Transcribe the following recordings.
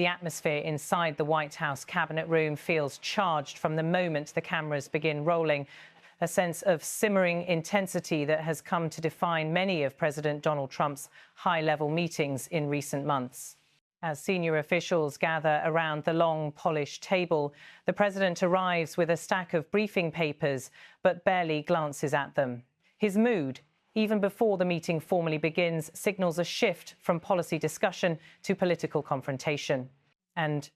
The atmosphere inside the White House cabinet room feels charged from the moment the cameras begin rolling, a sense of simmering intensity that has come to define many of President Donald Trump's high-level meetings in recent months. As senior officials gather around the long, polished table, the president arrives with a stack of briefing papers, but barely glances at them. His mood, even before the meeting formally begins, signals a shift from policy discussion to political confrontation. And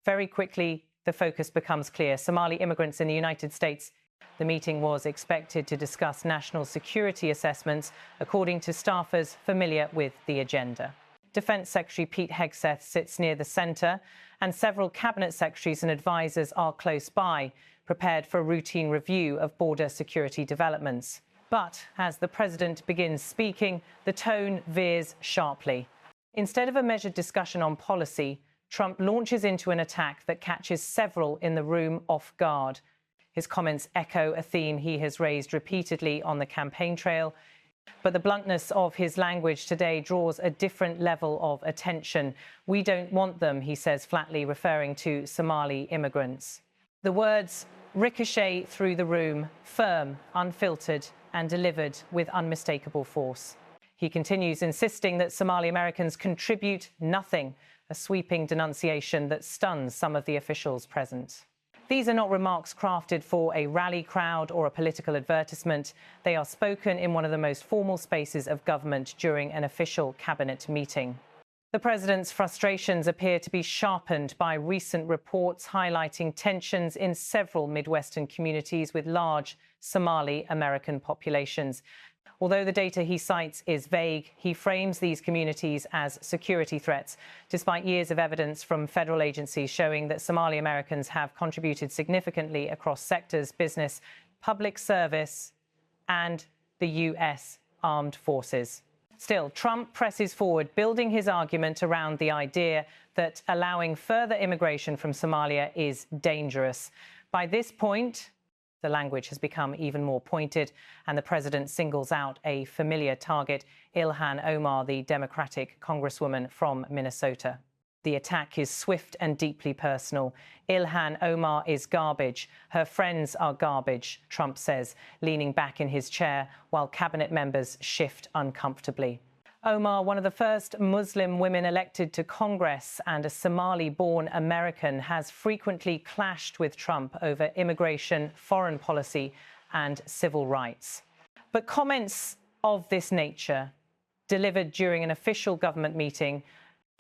very quickly, the focus becomes clear. Somali immigrants in the United States. The meeting was expected to discuss national security assessments, according to staffers familiar with the agenda. Defence Secretary Pete Hegseth sits near the centre, and several cabinet secretaries and advisers are close by, prepared for a routine review of border security developments. But as the president begins speaking, the tone veers sharply. Instead of a measured discussion on policy, Trump launches into an attack that catches several in the room off guard. His comments echo a theme he has raised repeatedly on the campaign trail. But the bluntness of his language today draws a different level of attention. "We don't want them," he says flatly, referring to Somali immigrants. The words ricochet through the room, firm, unfiltered, and delivered with unmistakable force. He continues, insisting that Somali Americans contribute nothing, a sweeping denunciation that stuns some of the officials present. These are not remarks crafted for a rally crowd or a political advertisement. They are spoken in one of the most formal spaces of government during an official cabinet meeting. The president's frustrations appear to be sharpened by recent reports highlighting tensions in several Midwestern communities with large Somali American populations. Although the data he cites is vague, he frames these communities as security threats, despite years of evidence from federal agencies showing that Somali Americans have contributed significantly across sectors, business, public service, and the U.S. armed forces. Still, Trump presses forward, building his argument around the idea that allowing further immigration from Somalia is dangerous. By this point, the language has become even more pointed, and the president singles out a familiar target, Ilhan Omar, the Democratic congresswoman from Minnesota. The attack is swift and deeply personal. Ilhan Omar is garbage. Her friends are garbage, Trump says, leaning back in his chair while cabinet members shift uncomfortably. Omar, one of the first Muslim women elected to Congress and a Somali-born American, has frequently clashed with Trump over immigration, foreign policy, and civil rights. But comments of this nature, delivered during an official government meeting,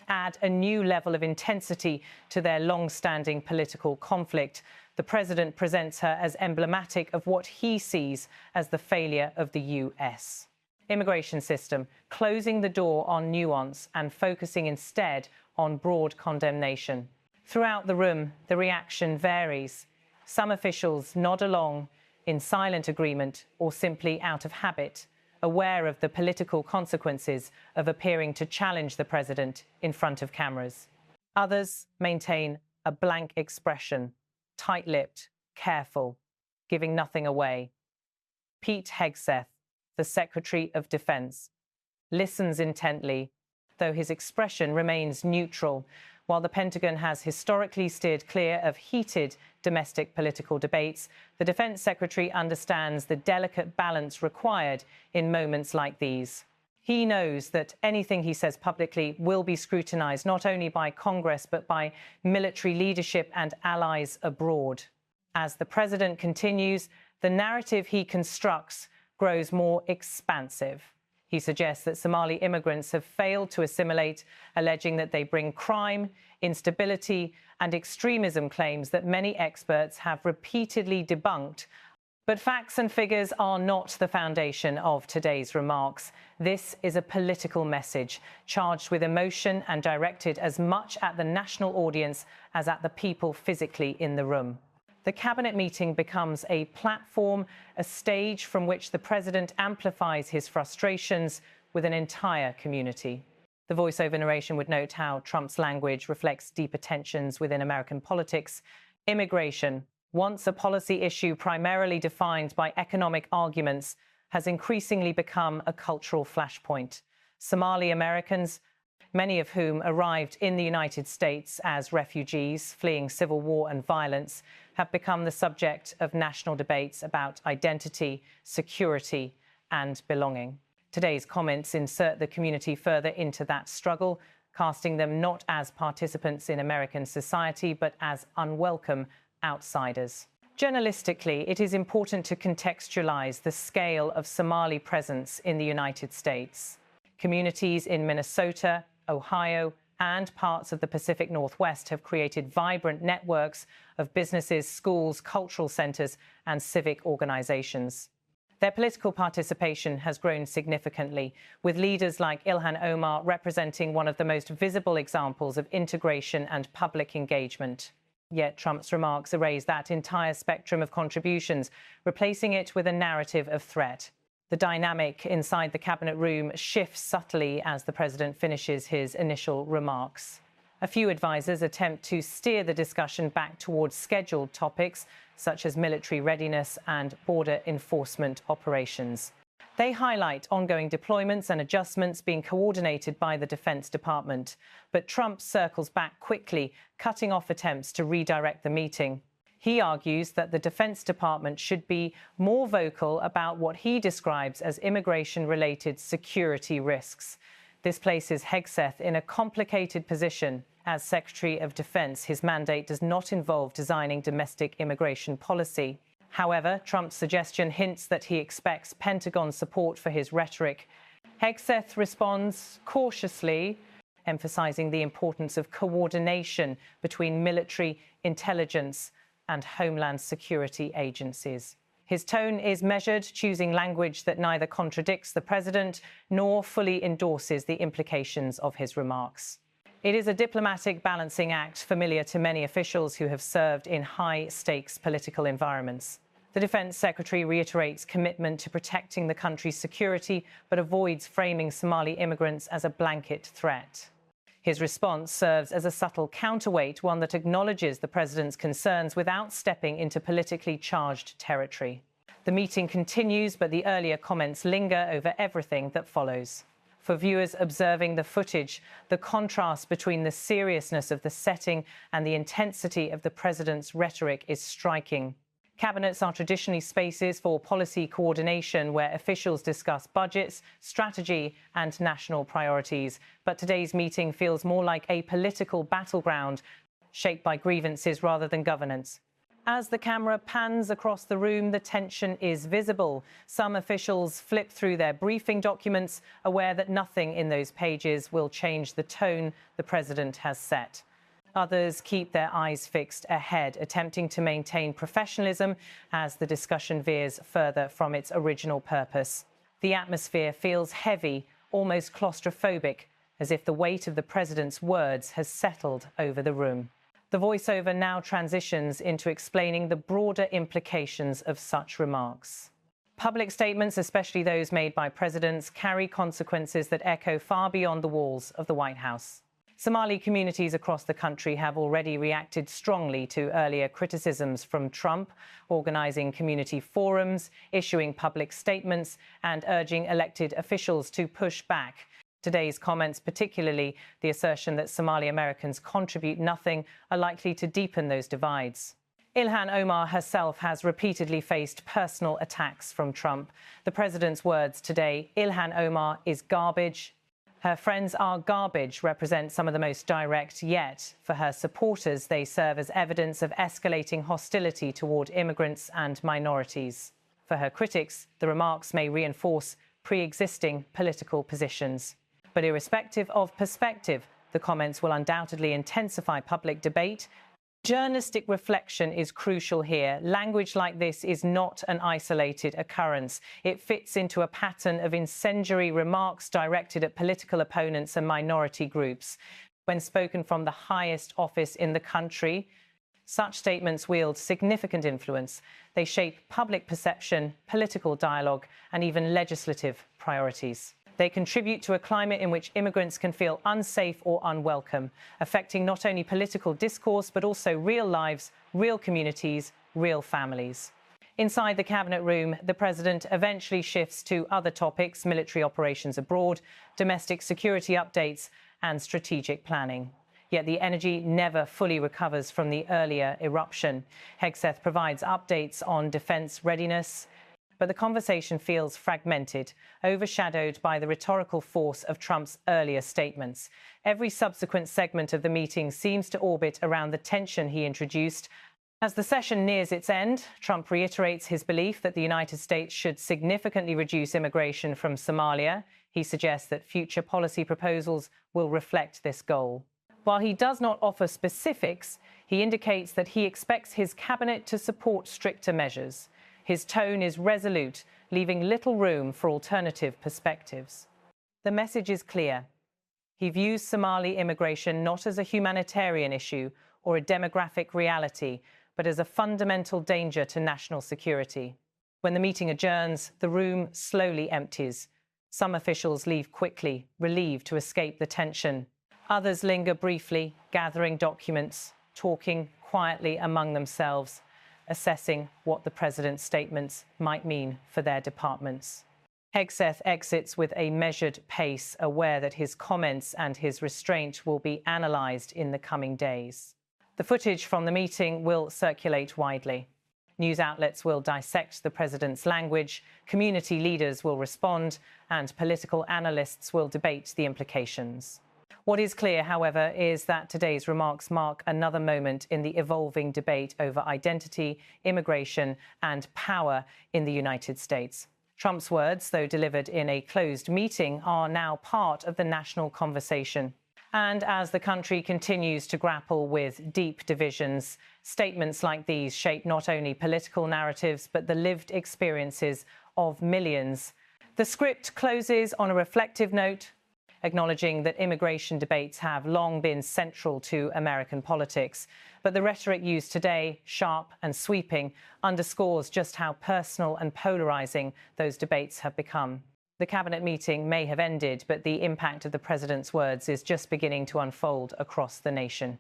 add a new level of intensity to their long-standing political conflict. The president presents her as emblematic of what he sees as the failure of the U.S. immigration system, closing the door on nuance and focusing instead on broad condemnation. Throughout the room, the reaction varies. Some officials nod along in silent agreement or simply out of habit, aware of the political consequences of appearing to challenge the president in front of cameras. Others maintain a blank expression, tight-lipped, careful, giving nothing away. Pete Hegseth, the Secretary of Defense, listens intently, though his expression remains neutral. While the Pentagon has historically steered clear of heated domestic political debates, the Defense Secretary understands the delicate balance required in moments like these. He knows that anything he says publicly will be scrutinized not only by Congress but by military leadership and allies abroad. As the president continues, the narrative he constructs grows more expansive. He suggests that Somali immigrants have failed to assimilate, alleging that they bring crime, instability, and extremism, claims that many experts have repeatedly debunked. But facts and figures are not the foundation of today's remarks. This is a political message, charged with emotion and directed as much at the national audience as at the people physically in the room. The cabinet meeting becomes a platform, a stage from which the president amplifies his frustrations with an entire community. The voiceover narration would note how Trump's language reflects deeper tensions within American politics. Immigration, once a policy issue primarily defined by economic arguments, has increasingly become a cultural flashpoint. Somali Americans many of whom arrived in the United States as refugees fleeing civil war and violence, have become the subject of national debates about identity, security and belonging. Today's comments insert the community further into that struggle, casting them not as participants in American society, but as unwelcome outsiders. Journalistically, it is important to contextualize the scale of Somali presence in the United States. Communities in Minnesota, Ohio, and parts of the Pacific Northwest have created vibrant networks of businesses, schools, cultural centers, and civic organizations. Their political participation has grown significantly, with leaders like Ilhan Omar representing one of the most visible examples of integration and public engagement. Yet Trump's remarks erase that entire spectrum of contributions, replacing it with a narrative of threat. The dynamic inside the cabinet room shifts subtly as the president finishes his initial remarks. A few advisers attempt to steer the discussion back towards scheduled topics, such as military readiness and border enforcement operations. They highlight ongoing deployments and adjustments being coordinated by the Defense Department. But Trump circles back quickly, cutting off attempts to redirect the meeting. He argues that the Defense Department should be more vocal about what he describes as immigration-related security risks. This places Hegseth in a complicated position. As Secretary of Defense, his mandate does not involve designing domestic immigration policy. However, Trump's suggestion hints that he expects Pentagon support for his rhetoric. Hegseth responds cautiously, emphasizing the importance of coordination between military, intelligence, and homeland security agencies. His tone is measured, choosing language that neither contradicts the president nor fully endorses the implications of his remarks. It is a diplomatic balancing act familiar to many officials who have served in high-stakes political environments. The Defense Secretary reiterates commitment to protecting the country's security, but avoids framing Somali immigrants as a blanket threat. His response serves as a subtle counterweight, one that acknowledges the president's concerns without stepping into politically charged territory. The meeting continues, but the earlier comments linger over everything that follows. For viewers observing the footage, the contrast between the seriousness of the setting and the intensity of the president's rhetoric is striking. Cabinets are traditionally spaces for policy coordination where officials discuss budgets, strategy and national priorities. But today's meeting feels more like a political battleground shaped by grievances rather than governance. As the camera pans across the room, the tension is visible. Some officials flip through their briefing documents, aware that nothing in those pages will change the tone the president has set. Others keep their eyes fixed ahead, attempting to maintain professionalism as the discussion veers further from its original purpose. The atmosphere feels heavy, almost claustrophobic, as if the weight of the president's words has settled over the room. The voiceover now transitions into explaining the broader implications of such remarks. Public statements, especially those made by presidents, carry consequences that echo far beyond the walls of the White House. Somali communities across the country have already reacted strongly to earlier criticisms from Trump, organizing community forums, issuing public statements, and urging elected officials to push back. Today's comments, particularly the assertion that Somali Americans contribute nothing, are likely to deepen those divides. Ilhan Omar herself has repeatedly faced personal attacks from Trump. The president's words today, "Ilhan Omar is garbage. Her friends are garbage," represent some of the most direct yet. For her supporters, they serve as evidence of escalating hostility toward immigrants and minorities. For her critics, the remarks may reinforce pre-existing political positions. But irrespective of perspective, the comments will undoubtedly intensify public debate. Journalistic reflection is crucial here. Language like this is not an isolated occurrence. It fits into a pattern of incendiary remarks directed at political opponents and minority groups. When spoken from the highest office in the country, such statements wield significant influence. They shape public perception, political dialogue, and even legislative priorities. They contribute to a climate in which immigrants can feel unsafe or unwelcome, affecting not only political discourse, but also real lives, real communities, real families. Inside the cabinet room, the president eventually shifts to other topics: military operations abroad, domestic security updates, and strategic planning. Yet the energy never fully recovers from the earlier eruption. Hegseth provides updates on defence readiness, but the conversation feels fragmented, overshadowed by the rhetorical force of Trump's earlier statements. Every subsequent segment of the meeting seems to orbit around the tension he introduced. As the session nears its end, Trump reiterates his belief that the United States should significantly reduce immigration from Somalia. He suggests that future policy proposals will reflect this goal. While he does not offer specifics, he indicates that he expects his cabinet to support stricter measures. His tone is resolute, leaving little room for alternative perspectives. The message is clear. He views Somali immigration not as a humanitarian issue or a demographic reality, but as a fundamental danger to national security. When the meeting adjourns, the room slowly empties. Some officials leave quickly, relieved to escape the tension. Others linger briefly, gathering documents, talking quietly among themselves, assessing what the president's statements might mean for their departments. Hegseth exits with a measured pace, aware that his comments and his restraint will be analysed in the coming days. The footage from the meeting will circulate widely. News outlets will dissect the president's language, community leaders will respond, and political analysts will debate the implications. What is clear, however, is that today's remarks mark another moment in the evolving debate over identity, immigration, and power in the United States. Trump's words, though delivered in a closed meeting, are now part of the national conversation. And as the country continues to grapple with deep divisions, statements like these shape not only political narratives, but the lived experiences of millions. The script closes on a reflective note, acknowledging that immigration debates have long been central to American politics. But the rhetoric used today, sharp and sweeping, underscores just how personal and polarizing those debates have become. The cabinet meeting may have ended, but the impact of the president's words is just beginning to unfold across the nation.